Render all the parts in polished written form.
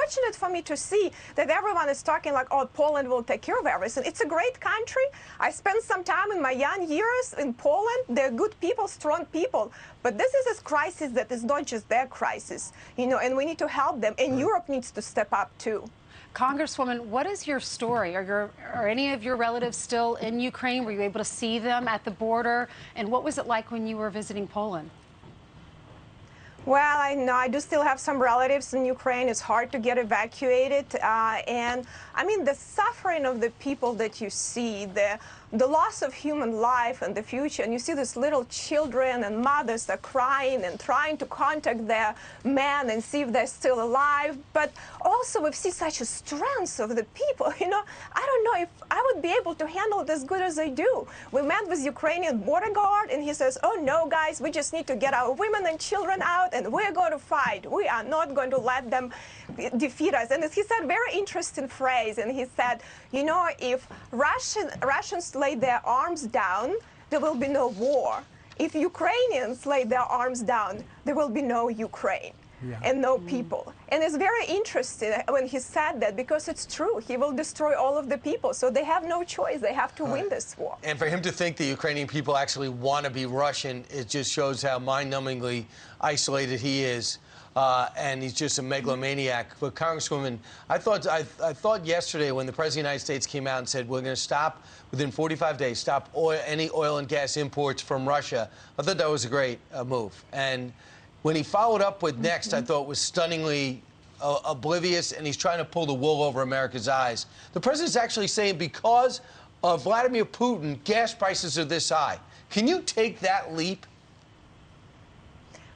unfortunate for me to see that everyone is talking like, oh, Poland will take care of everything. It's a great country. I spent some time in my young years in Poland. They're good people, strong people. But this is a crisis that is not just their crisis, and we need to help them. And Europe needs to step up too. Congresswoman, what is your story? Are any of your relatives still in Ukraine? Were you able to see them at the border? And what was it like when you were visiting Poland? Well, I know I do still have some relatives in Ukraine. It's hard to get evacuated. And I mean, the suffering of the people that you see, the loss of human life and the future, and you see these little children and mothers are crying and trying to contact their men and see if they're still alive. But also we see such a strength of the people. I don't know if I would be able to handle it as good as I do. We met with Ukrainian border guard, and he says, oh no, guys, we just need to get our women and children out, and we're going to fight. We are not going to let them defeat us. And he said a very interesting phrase, and he said, if Russians lay their arms down, there will be no war. If Ukrainians lay their arms down, there will be no Ukraine. Yeah. And no people. And it's very interesting when he said that, because it's true. He will destroy all of the people. So they have no choice. They have to win this war. And for him to think the Ukrainian people actually want to be Russian, it just shows how mind-numbingly isolated he is. And he's just a megalomaniac. But Congresswoman, I thought yesterday when the President of the United States came out and said we're going to stop within 45 days, stop any oil and gas imports from Russia, I thought that was a great move. And when he followed up with next, I thought was stunningly oblivious, and he's trying to pull the wool over America's eyes. The president's actually saying because of Vladimir Putin, gas prices are this high. Can you take that leap?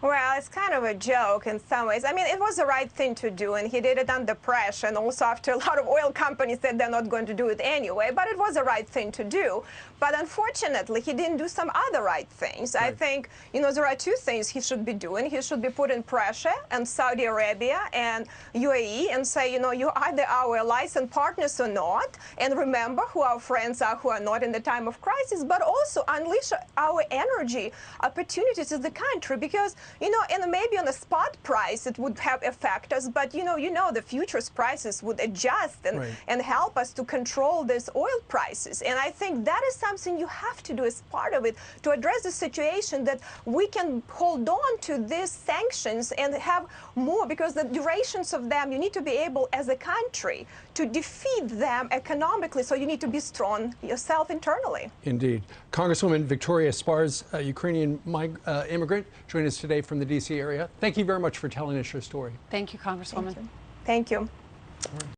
Well, it's kind of a joke in some ways. I mean, it was the right thing to do, and he did it under pressure, and also after a lot of oil companies said they're not going to do it anyway, but it was the right thing to do. But unfortunately, he didn't do some other right things. Right. I think, there are two things he should be doing. He should be putting pressure on Saudi Arabia and UAE and say, you're either our allies and partners or not, and remember who our friends are, who are not in the time of crisis, but also unleash our energy opportunities as the country, because and maybe on the spot price it would have affect us, but the futures prices would adjust and help us to control these oil prices. And I think that is something you have to do as part of it to address the situation, that we can hold on to these sanctions and have more, because the durations of them, you need to be able as a country to defeat them economically, so you need to be strong yourself internally. Indeed. Congresswoman Victoria Spars, a Ukrainian immigrant, joined us today from the D.C. area. Thank you very much for telling us your story. Thank you, Congresswoman. Thank you. Thank you.